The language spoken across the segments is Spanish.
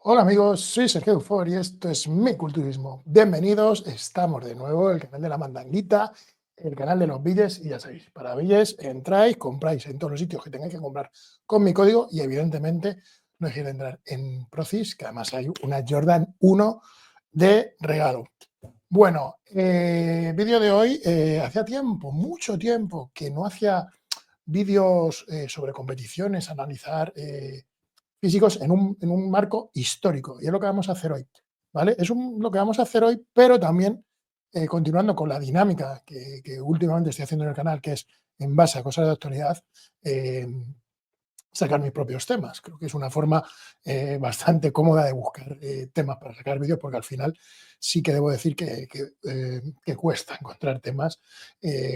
Hola amigos, soy Sergio Dufour y esto es Mi Culturismo. Bienvenidos, estamos de nuevo, el canal de la mandanguita, el canal de los billetes y ya sabéis, para billetes entráis, compráis en todos los sitios que tengáis que comprar con mi código y evidentemente no dejéis de entrar en Procis, que además hay una Jordan 1 de regalo. Bueno, vídeo de hoy, hacía tiempo, mucho tiempo que no hacía vídeos sobre competiciones, analizar físicos en un marco histórico. Y es lo que vamos a hacer hoy. ¿Vale? Lo que vamos a hacer hoy, pero también continuando con la dinámica que últimamente estoy haciendo en el canal, que es en base a cosas de actualidad, eh, sacar mis propios temas. Creo que es una forma bastante cómoda de buscar temas para sacar vídeos, porque al final sí que debo decir que cuesta encontrar temas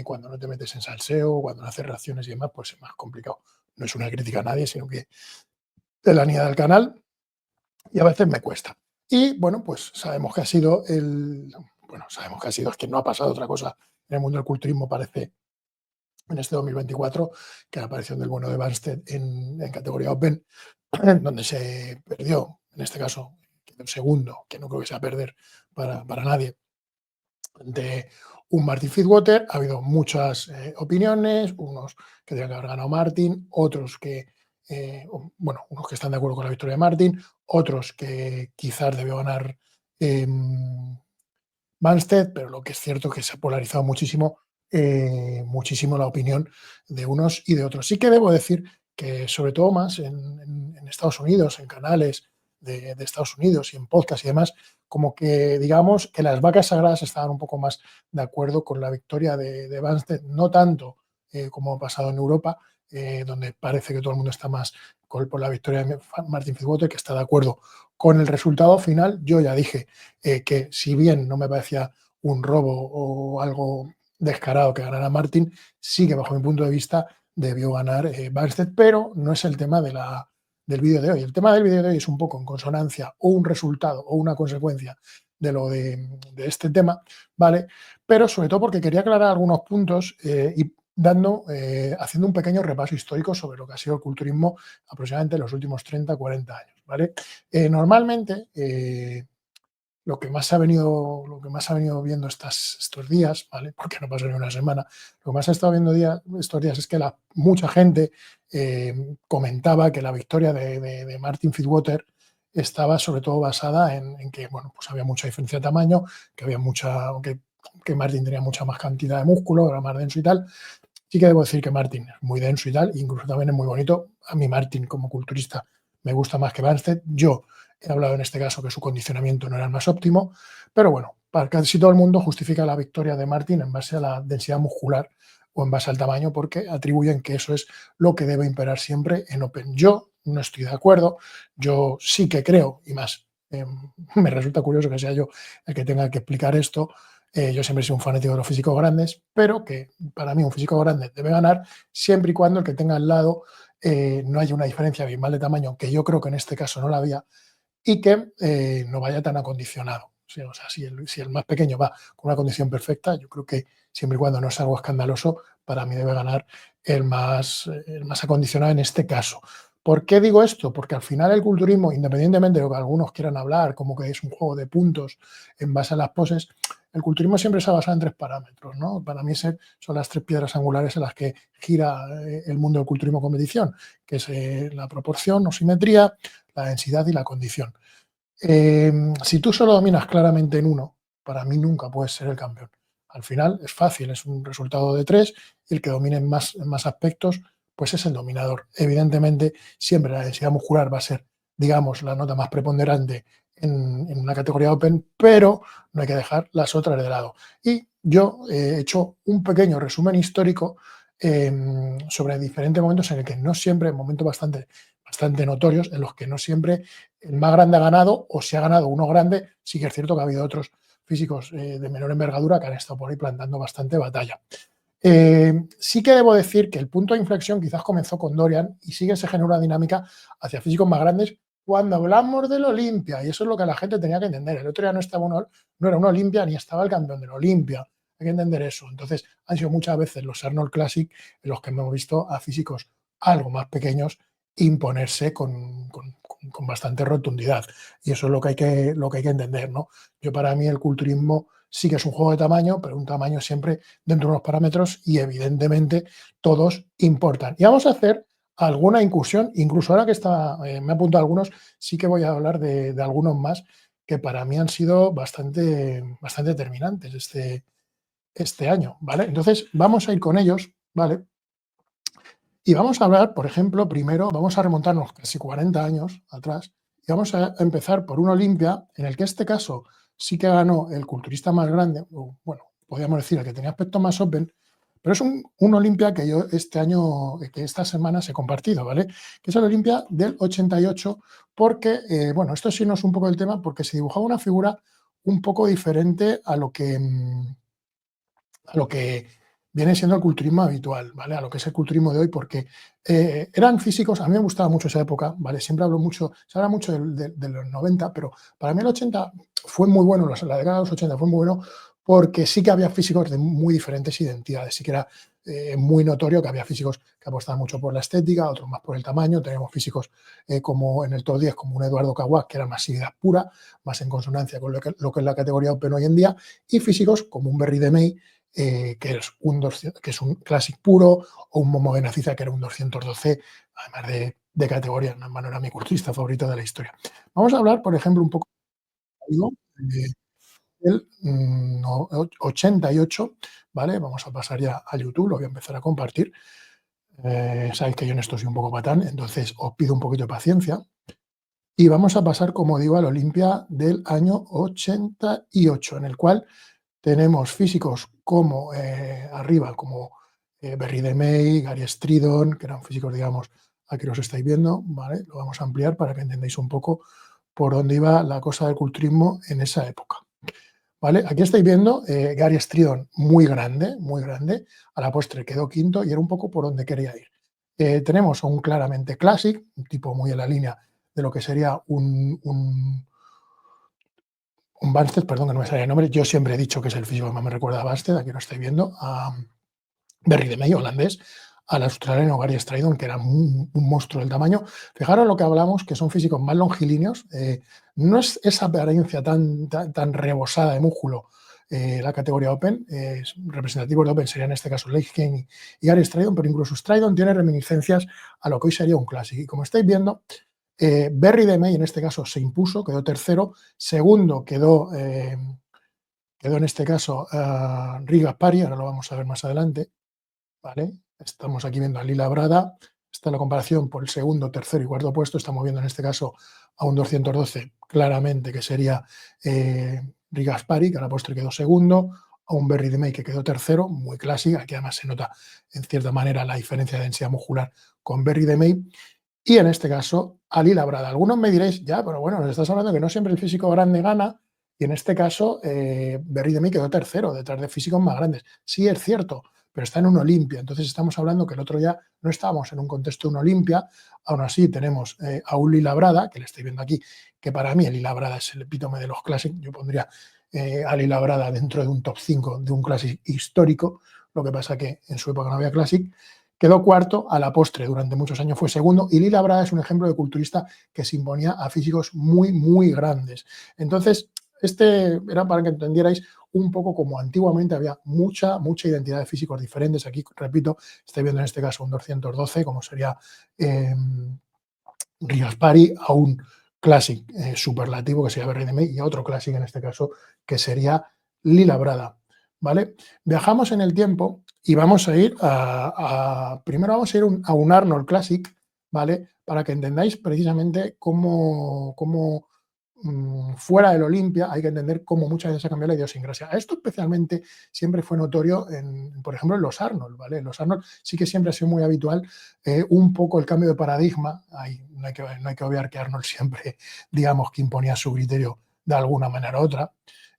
cuando no te metes en salseo, cuando no haces reacciones y demás, pues es más complicado. No es una crítica a nadie, sino que es la niña del canal y a veces me cuesta. Y bueno, pues sabemos que ha sido sabemos que ha sido, es que no ha pasado otra cosa en el mundo del culturismo, parece, en este 2024, que la aparición del bueno de Banstead en categoría Open, donde se perdió, en este caso, el segundo, que no creo que sea perder para nadie, de un Martin Fitzwater. Ha habido muchas opiniones, unos que tenían que haber ganado Martin, otros unos que están de acuerdo con la victoria de Martin, otros que quizás debió ganar Banstead, pero lo que es cierto es que se ha polarizado muchísimo la opinión de unos y de otros. Sí que debo decir que, sobre todo más en Estados Unidos, en canales de Estados Unidos y en podcast y demás, como que digamos que las vacas sagradas estaban un poco más de acuerdo con la victoria de Banstead, no tanto como ha pasado en Europa, donde parece que todo el mundo está más por la victoria de Martin Fitzwater, que está de acuerdo con el resultado final. Yo ya dije que si bien no me parecía un robo o algo descarado que ganara Martin, sí que bajo mi punto de vista debió ganar Banstead, pero no es el tema del vídeo de hoy. El tema del vídeo de hoy es un poco en consonancia o un resultado o una consecuencia de este tema, ¿vale? Pero sobre todo porque quería aclarar algunos puntos y haciendo un pequeño repaso histórico sobre lo que ha sido el culturismo aproximadamente en los últimos 30-40 años, ¿vale? Normalmente, lo que más ha venido viendo estos días, ¿vale? Porque no pasa ni una semana, lo que más ha estado viendo estos días es que mucha gente comentaba que la victoria de Martin Fitzwater estaba sobre todo basada en que, bueno, pues había mucha diferencia de tamaño, que había que Martin tenía mucha más cantidad de músculo, era más denso y tal. Sí que debo decir que Martin es muy denso y tal, incluso también es muy bonito. A mí Martin como culturista me gusta más que Banstead. Yo he hablado en este caso que su condicionamiento no era el más óptimo, pero bueno, para casi todo el mundo justifica la victoria de Martin en base a la densidad muscular o en base al tamaño, porque atribuyen que eso es lo que debe imperar siempre en Open. Yo no estoy de acuerdo, yo sí que creo, y más, me resulta curioso que sea yo el que tenga que explicar esto. Yo siempre he sido un fanático de los físicos grandes, pero que para mí un físico grande debe ganar siempre y cuando el que tenga al lado no haya una diferencia abismal de tamaño, que yo creo que en este caso no la había, y que no vaya tan acondicionado. Sí, o sea, si el más pequeño va con una condición perfecta, yo creo que siempre y cuando no es algo escandaloso, para mí debe ganar el más acondicionado en este caso. ¿Por qué digo esto? Porque al final el culturismo, independientemente de lo que algunos quieran hablar, como que es un juego de puntos en base a las poses, el culturismo siempre se ha basado en tres parámetros, ¿no? Para mí son las tres piedras angulares en las que gira el mundo del culturismo competición, que es la proporción o simetría, la densidad y la condición. Si tú solo dominas claramente en uno, para mí nunca puedes ser el campeón. Al final es fácil, es un resultado de tres, y el que domine en más aspectos, pues es el dominador. Evidentemente, siempre la densidad muscular va a ser, digamos, la nota más preponderante en una categoría Open, pero no hay que dejar las otras de lado. Y yo he hecho un pequeño resumen histórico sobre diferentes momentos en el que no siempre, momentos bastante notorios, en los que no siempre el más grande ha ganado, o si ha ganado uno grande, sí que es cierto que ha habido otros físicos de menor envergadura que han estado por ahí plantando bastante batalla. Sí que debo decir que el punto de inflexión quizás comenzó con Dorian y sigue se genera una dinámica hacia físicos más grandes cuando hablamos del Olimpia, y eso es lo que la gente tenía que entender. El otro día no era un Olimpia ni estaba el campeón del Olimpia. Hay que entender eso. Entonces, han sido muchas veces los Arnold Classic en los que hemos visto a físicos algo más pequeños imponerse con bastante rotundidad. Y eso es lo que hay que entender, ¿no? Yo, para mí, el culturismo sí que es un juego de tamaño, pero un tamaño siempre dentro de unos parámetros y, evidentemente, todos importan. Y vamos a hacer alguna incursión, incluso ahora que me he apuntado algunos, sí que voy a hablar de algunos más que para mí han sido bastante determinantes este año, ¿vale? Entonces, vamos a ir con ellos, ¿vale? Y vamos a hablar, por ejemplo, primero vamos a remontarnos casi 40 años atrás y vamos a empezar por un Olimpia en el que, este caso, sí que ganó el culturista más grande, o bueno, podríamos decir el que tenía aspecto más open, pero es un Olimpia que yo este año, que esta semana he compartido, ¿vale? Que es el Olimpia del 88, porque, bueno, esto sí no es un poco el tema, porque se dibujaba una figura un poco diferente a lo que viene siendo el culturismo habitual, ¿vale? A lo que es el culturismo de hoy, porque eran físicos. A mí me gustaba mucho esa época, ¿vale? Siempre hablo mucho, se habla mucho de los 90, pero para mí el 80 fue muy bueno, la década de los 80 fue muy bueno, porque sí que había físicos de muy diferentes identidades. Sí que era muy notorio que había físicos que apostaban mucho por la estética, otros más por el tamaño. Tenemos físicos como en el top 10, como un Eduardo Caguas, que era masividad pura, más en consonancia con lo que es la categoría Open hoy en día, y físicos como un Berry de May, que es un Classic puro, o un Momo Benaciza, que era un 212, además de categoría. No era mi culturista favorito de la historia. Vamos a hablar, por ejemplo, un poco del 88, ¿vale? Vamos a pasar ya a YouTube, lo voy a empezar a compartir. Sabéis que yo en esto soy un poco patán, entonces os pido un poquito de paciencia. Y vamos a pasar, como digo, al Olimpia del año 88, en el cual tenemos físicos como arriba, como Berry de May, Gary Stridon, que eran físicos, digamos, aquí los estáis viendo, ¿vale? Lo vamos a ampliar para que entendáis un poco por dónde iba la cosa del culturismo en esa época, ¿vale? Aquí estáis viendo Gary Stridon muy grande, a la postre quedó quinto y era un poco por donde quería ir. Tenemos a un claramente Classic, un tipo muy en la línea de lo que sería un Banstedt, perdón, que no me sale el nombre. Yo siempre he dicho que es el físico que más me recuerda a Banstedt, aquí lo estáis viendo, a Berry de May, holandés, al australiano Gary Stridon, que era un monstruo del tamaño. Fijaros lo que hablamos, que son físicos más longilíneos. No es esa apariencia tan rebosada de músculo la categoría Open. Representativos de Open serían en este caso Leigh Kane y Gary Stridon, pero incluso Stridon tiene reminiscencias a lo que hoy sería un Classic. Y como estáis viendo, Berry de May en este caso se impuso, quedó tercero. Segundo quedó en este caso Rick Gaspari, ahora lo vamos a ver más adelante, ¿vale? Estamos aquí viendo a Lila Brada. Esta es la comparación por el segundo, tercero y cuarto puesto. Estamos viendo en este caso a un 212, claramente, que sería Rick Gaspari, que a la postre quedó segundo, a un Berry de May, que quedó tercero, muy clásica. Aquí además se nota en cierta manera la diferencia de densidad muscular con Berry de May. Y en este caso, Ali Labrada. Algunos me diréis, ya, pero bueno, nos estás hablando que no siempre el físico grande gana, y en este caso, Berry de May quedó tercero, detrás de físicos más grandes. Sí, es cierto, pero está en un Olimpia. Entonces estamos hablando que el otro ya no estábamos en un contexto de un Olimpia. Aún así, tenemos a un Lila Brada, que le estoy viendo aquí, que para mí el Lila Brada es el epítome de los Classic. Yo pondría a Lila Brada dentro de un top 5 de un Classic histórico. Lo que pasa que en su época no había Classic. Quedó cuarto, a la postre durante muchos años fue segundo, y Lila Brada es un ejemplo de culturista que se imponía a físicos muy grandes. Entonces, este era para que entendierais un poco como antiguamente había mucha identidad de físicos diferentes. Aquí, repito, estáis viendo en este caso un 212, como sería Riaspari, a un Classic superlativo que sería Berry de May, y a otro Classic en este caso que sería Lila Brada, ¿vale? Viajamos en el tiempo y vamos a ir primero vamos a ir a un Arnold Classic, ¿vale? Para que entendáis precisamente cómo fuera del Olimpia hay que entender cómo muchas veces ha cambiado la idiosincrasia. Esto especialmente siempre fue notorio, por ejemplo, en los Arnold, ¿vale? En los Arnold sí que siempre ha sido muy habitual un poco el cambio de paradigma. No hay que obviar que Arnold siempre, digamos, que imponía su criterio de alguna manera u otra.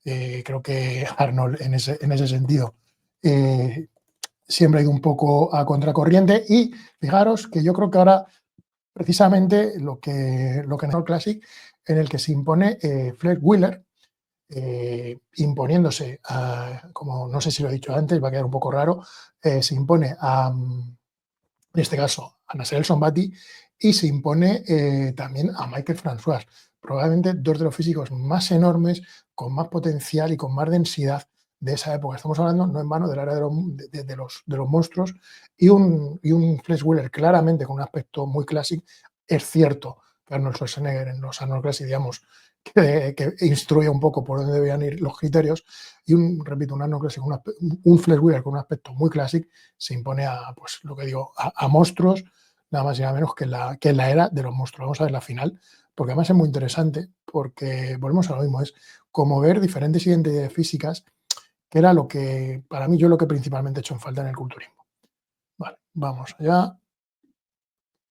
Creo que Arnold en ese sentido siempre ha ido un poco a contracorriente, y fijaros que yo creo que ahora precisamente lo que en el Classic, en el que se impone Fred Wheeler, imponiéndose, como no sé si lo he dicho antes, va a quedar un poco raro, se impone en este caso a Nasser El Sonbati, y se impone también a Michael François, probablemente dos de los físicos más enormes, con más potencial y con más densidad de esa época. Estamos hablando, no en vano, del área de los monstruos y un Flex Wheeler claramente con un aspecto muy clásico. Es cierto que Arnold Schwarzenegger en los Arnold Classic, digamos, que instruye un poco por dónde debían ir los criterios, y repito, un Arnold Classic, un Flex Wheeler con un aspecto muy clásico se impone a, pues lo que digo, a monstruos, nada más y nada menos que en la era de los monstruos. Vamos a ver la final, porque además es muy interesante, porque volvemos a lo mismo, es como ver diferentes identidades físicas, que era lo que, para mí, yo lo que principalmente he hecho en falta en el culturismo. Vale, vamos allá.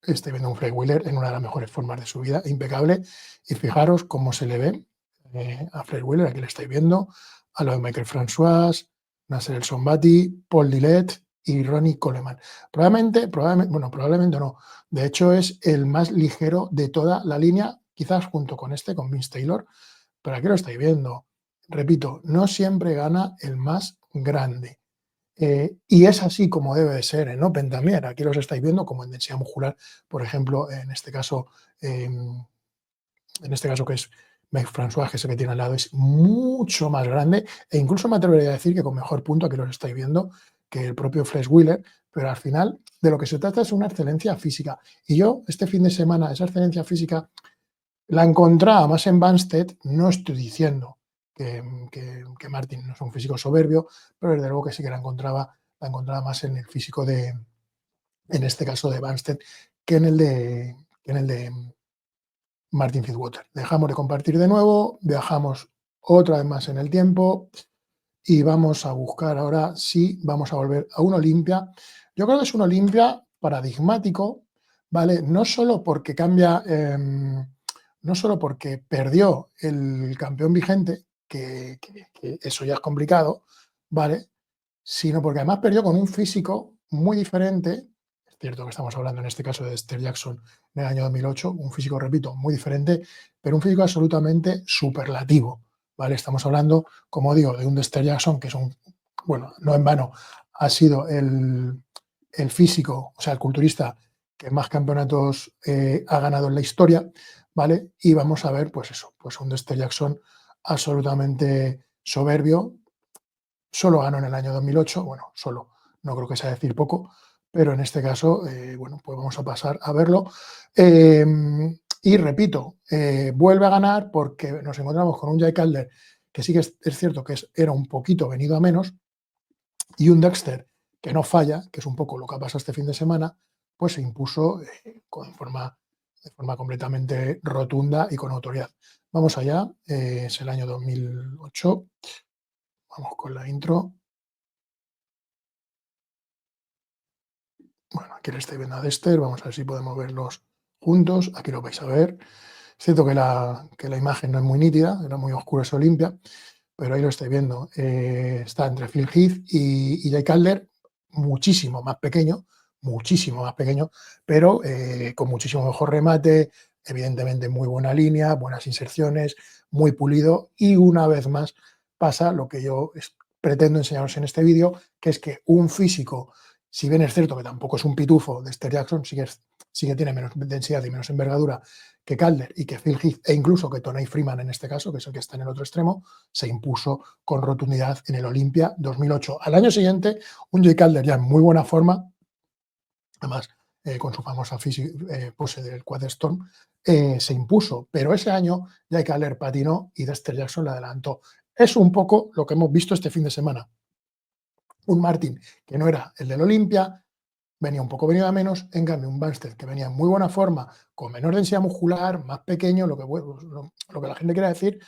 Estoy viendo un Flex Wheeler en una de las mejores formas de su vida, impecable. Y fijaros cómo se le ve a Flex Wheeler, aquí le estáis viendo, a lo de Michael François, Nasser El Sonbati, Paul Dillette y Ronnie Coleman. Probablemente no. De hecho, es el más ligero de toda la línea, quizás junto con con Vince Taylor, pero aquí lo estáis viendo. Repito, no siempre gana el más grande. Y es así como debe de ser en Open también. Aquí los estáis viendo como en densidad muscular, por ejemplo, en este caso que es Mike François, que es el que tiene al lado, es mucho más grande e incluso me atrevería a decir que con mejor punto, aquí los estáis viendo, que el propio Flex Wheeler, pero al final de lo que se trata es una excelencia física. Y yo este fin de semana esa excelencia física la encontraba más en Banstead. No estoy diciendo que Martin no es un físico soberbio, pero desde luego que sí que la encontraba más en el físico en este caso de Banstead, que en el de Martin Fitzwater. Dejamos de compartir de nuevo, viajamos otra vez más en el tiempo y vamos a buscar ahora si vamos a volver a un Olimpia. Yo creo que es un Olimpia paradigmático, ¿vale? No solo porque cambia, no solo porque perdió el campeón vigente, que eso ya es complicado, ¿vale? Sino porque además perdió con un físico muy diferente. Es cierto que estamos hablando en este caso de Dexter Jackson en el año 2008, un físico, repito, muy diferente, pero un físico absolutamente superlativo, ¿vale? Estamos hablando, como digo, de un Dexter Jackson que es bueno, no en vano, ha sido el físico, o sea, el culturista que más campeonatos ha ganado en la historia, ¿vale? Y vamos a ver, pues eso, pues un Dexter Jackson absolutamente soberbio. Solo ganó en el año 2008, bueno, solo, no creo que sea decir poco, pero en este caso, bueno, pues vamos a pasar a verlo. Eh, y repito, vuelve a ganar porque nos encontramos con un Jay Calder que sí que es cierto que era un poquito venido a menos, y un Dexter que no falla, que es un poco lo que ha pasado este fin de semana, pues se impuso de forma completamente rotunda y con autoridad. Vamos allá, es el año 2008, vamos con la intro. Bueno, aquí le estoy viendo a Dexter, vamos a ver si podemos verlos juntos. Aquí lo vais a ver. Es cierto que la imagen no es muy nítida, era muy oscura ese Olimpia, pero ahí lo estoy viendo. Está entre Phil Heath y Jay Calder, muchísimo más pequeño, pero con muchísimo mejor remate, evidentemente muy buena línea, buenas inserciones, muy pulido, y una vez más pasa lo que yo pretendo enseñaros en este vídeo, que es que un físico, si bien es cierto que tampoco es un pitufo, de Dexter Jackson, sí que tiene menos densidad y menos envergadura que Calder y que Phil Heath, e incluso que Tony Freeman en este caso, que es el que está en el otro extremo, se impuso con rotundidad en el Olimpia 2008. Al año siguiente, un Jay Calder ya en muy buena forma, además con su famosa pose del Quad Storm, se impuso, pero ese año Jay Calder patinó y Dexter Jackson le adelantó. Es un poco lo que hemos visto este fin de semana. Un Martin que no era el del Olimpia, venía un poco venido a menos, en cambio un Banstead que venía en muy buena forma, con menor densidad muscular, más pequeño, lo que la gente quiere decir,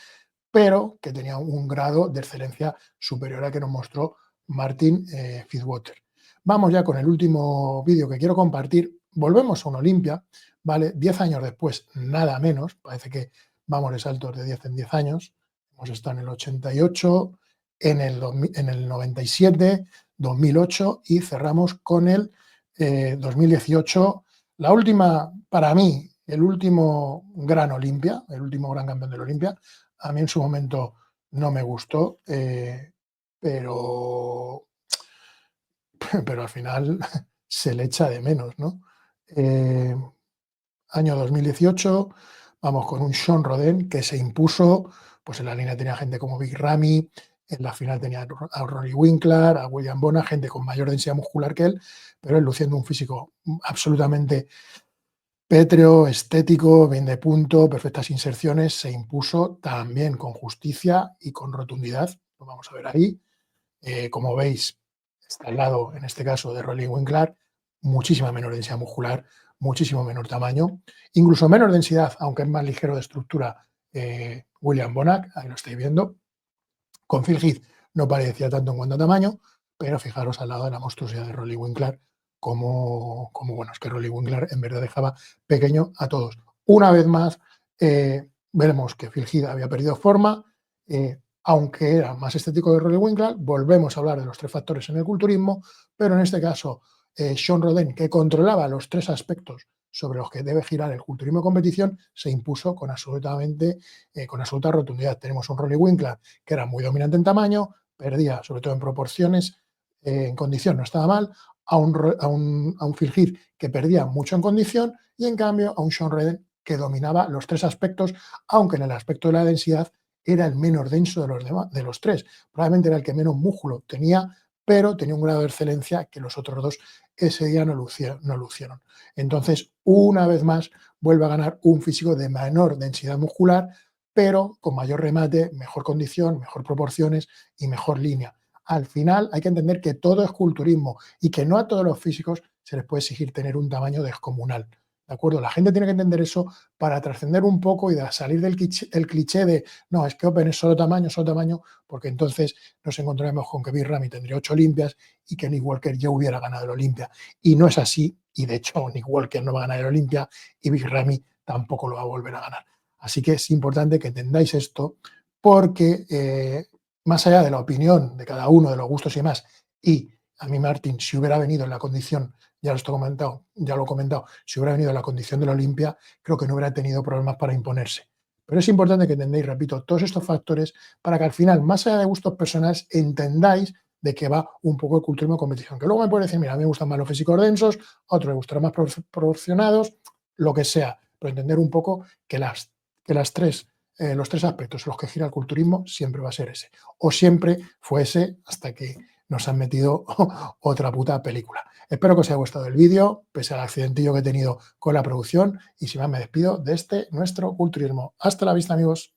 pero que tenía un grado de excelencia superior al que nos mostró Martin Fitzwater. Vamos ya con el último vídeo que quiero compartir. Volvemos a un Olimpia, ¿vale? 10 años después, nada menos, parece que vamos de saltos de 10 en 10 años. Hemos estado en el 88, en el 97, 2008 y cerramos con el 2018. La última, para mí, el último gran Olimpia, el último gran campeón del Olimpia. A mí en su momento no me gustó, pero, pero al final se le echa de menos, ¿no? año 2018, vamos con un Sean Roden que se impuso, pues en la línea tenía gente como Big Ramy, en la final tenía a Rory Winkler, a William Bona, gente con mayor densidad muscular que él, pero él luciendo un físico absolutamente pétreo, estético, bien de punto, perfectas inserciones, se impuso también con justicia y con rotundidad. Lo vamos a ver ahí. Como veis, está al lado, en este caso, de Rory Winkler, muchísima menor densidad muscular, muchísimo menor tamaño, incluso menor densidad, aunque es más ligero de estructura, William Bonac, ahí lo estáis viendo. Con Phil Heath no parecía tanto en cuanto a tamaño, pero fijaros al lado de la monstruosidad de Rory Winkler, como bueno, es que Rory Winkler en verdad dejaba pequeño a todos. Una vez más, veremos que Phil Heath había perdido forma, aunque era más estético que Rory Winkler. Volvemos a hablar de los tres factores en el culturismo, pero en este caso, Sean Roden, que controlaba los tres aspectos sobre los que debe girar el culturismo de competición, se impuso con absoluta rotundidad. Tenemos un Rory Winkler que era muy dominante en tamaño, perdía sobre todo en proporciones, en condición no estaba mal, a un Phil Heath que perdía mucho en condición, y en cambio a un Sean Roden que dominaba los tres aspectos, aunque en el aspecto de la densidad era el menos denso de los tres. Probablemente era el que menos músculo tenía, pero tenía un grado de excelencia que los otros dos ese día no lucieron. Entonces, una vez más, vuelve a ganar un físico de menor densidad muscular, pero con mayor remate, mejor condición, mejor proporciones y mejor línea. Al final hay que entender que todo es culturismo y que no a todos los físicos se les puede exigir tener un tamaño descomunal. ¿De acuerdo? La gente tiene que entender eso para trascender un poco y de salir del cliché de no, es que Open es solo tamaño, porque entonces nos encontraremos con que Big Ramy tendría 8 Olimpias y que Nick Walker ya hubiera ganado el Olimpia. Y no es así, y de hecho Nick Walker no va a ganar el Olimpia y Big Ramy tampoco lo va a volver a ganar. Así que es importante que entendáis esto, porque más allá de la opinión de cada uno, de los gustos y demás, y a mí Martin, si hubiera venido en la condición, ya lo he comentado, si hubiera venido en la condición de la Olimpia, creo que no hubiera tenido problemas para imponerse. Pero es importante que entendáis, repito, todos estos factores para que al final, más allá de gustos personales, entendáis de que va un poco el culturismo de competición. Que luego me puede decir, mira, a mí me gustan más los físicos densos, a otros me gustarán más proporcionados, lo que sea, pero entender un poco que los tres aspectos en los que gira el culturismo siempre va a ser ese. O siempre fue ese hasta que nos han metido otra puta película. Espero que os haya gustado el vídeo, pese al accidentillo que he tenido con la producción, y sin más me despido de nuestro culturismo. Hasta la vista, amigos.